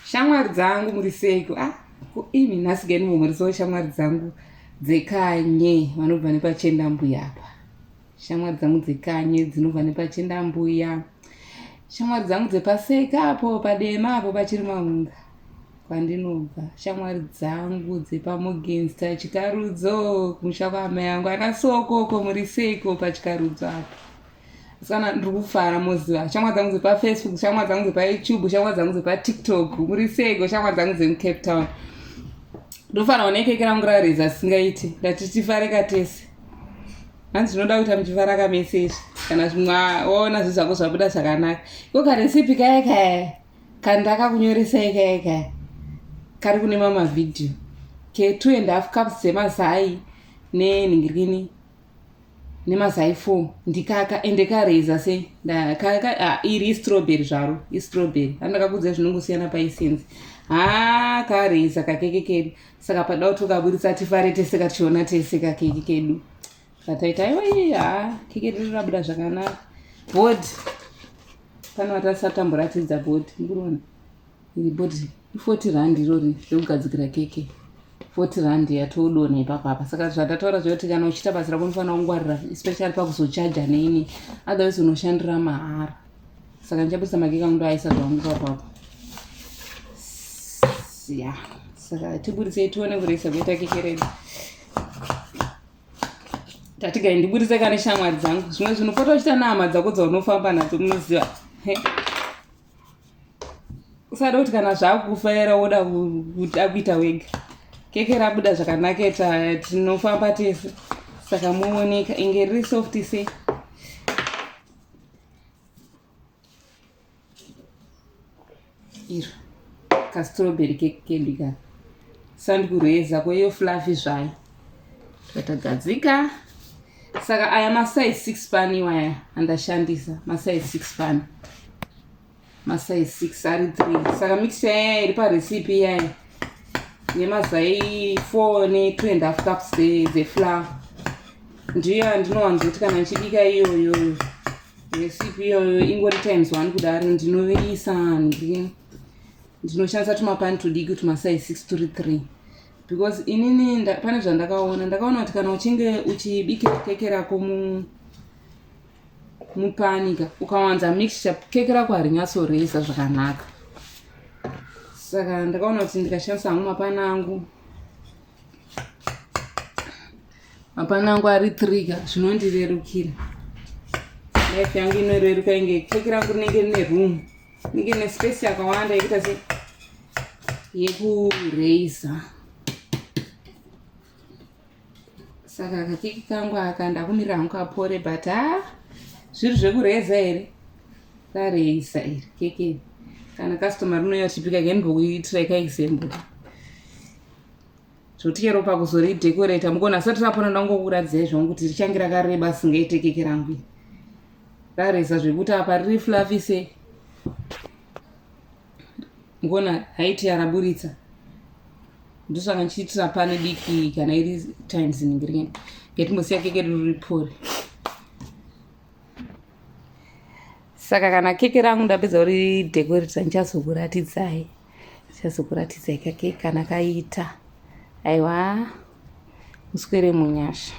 Shamwari dzangu muri seiko? Imi nhasi gani mumuriso shamwari dzangu dzekanye vanobva nepachendambuya apa. Shamwari dzangu dzekanye dzinobva nepachendambuya. Shamwari dzangu dzepaseka apo padema apo pachirimahunga kwandinobva. Shamwari dzangu dzepamugensta chikarudzo kumusha kwaamai angu anasokoko muri seiko pachikarudzo apo. Sana ndiri kufara moziva. Shamwari dzangu dzepafacebook, shamwari dzangu dzepayoutube, shamwari dzangu dzepatiktok muri seiko, shamwari dzangu dzemucape town. Ndofara onekeke rangu rareza singaiti ndatitifare tese. Hanzi ndinoda kuita muchifara kameseji kana mwaona zvinhu zvako zvabuda zvakanaka. Iko karesipi kaya kaya kandakakunyoresai kaya kaya kari kune mamavhidhiyo ke2.5 cups dzemazai nenhingirikini nemazai 4 ndikaka ende kareza se iri strawberry zvaro istrawberry andakakudza zvinongosiyana paisenzi kareza kakeke kedu saka pada kuti ukaburitsa tifare tese kationa tese kakeke kedu kataita aiwa keke redu rabuda zvakanaka. Bhodhi pano watasatamburatidza bhodhi ndikuona iri bhodhi 40 rand irori rekugadzikira keke 40 rand yatodona ipapa. Saka zvatataura zvekuti kana uchiita basa rako unofanira kungwarira especially pakuzochaja neini otherwise unoshandira mahara. Saka ndichaburisa makeke angu ndoaisa zvangu papapo. Saka tiburisei tione kureisa kuita keke redu. Tatigai ndiburise kane shamwari dzangu. Zvimwe zvinopota uchita nehama dzako dzaunofamba nadzo munoziva. Usada kuti kana zvakufaira woda kuita wega. Keke rabuda zvakanaka tinofamba tese. Saka muoneka inge riri soft sei. Iro kastrawberry keke kedu sandikureza kweyo fluffy zvayo. Tatagadzika. Saka aya masize 6 pani waya andashandisa masize 6 pani. Masize 6 ari 3. Saka mixture yaya iri parecipe yaya yemazai 4 ne2.5 cups dzeflour. Ndiyo yandinowanzoti kana ndichibika iyoyo recipe iyoyo ingori times 1 kudaro ndinoisa ndinoshandisa tumapani tudiki tumasize 6 turi 3 because inini pane zvandakaona kuti kana uchinge uchibikira keke rako mupanika ukawanza mixture keke rako harinyatsoreza zvakanaka. Saka ndakaona kuti ndikashandisa hangu mapani angu ari 3 zvinondirerukira. Life yangu inoreruka inge keke rangu rinenge rine room rinenge rine space yakawanda yekuita se yekureza. Saka kakeke kangu aka ndakumirira hangu kapore but zviri zvekureza here rareisa iri keke. Kana customer rinouya chipika genbokuitira ikaexample zvoti chero pakuzoridecorata mukona asati rapona ndangokuradzirai zvangu kuti richange rakareba singaite keke rangu rareza zvekuti apa riri fluffy sei. Mukona haiti yaraburitsa ndosaka nchiitira pane diki kana iri times ningirikeni ngetimbosiya keke riri pori. Saka kana keke rangu ndapedza kuri decorate ndichazokuratidzai kakeke kana kaita aiwa muswere munyasha.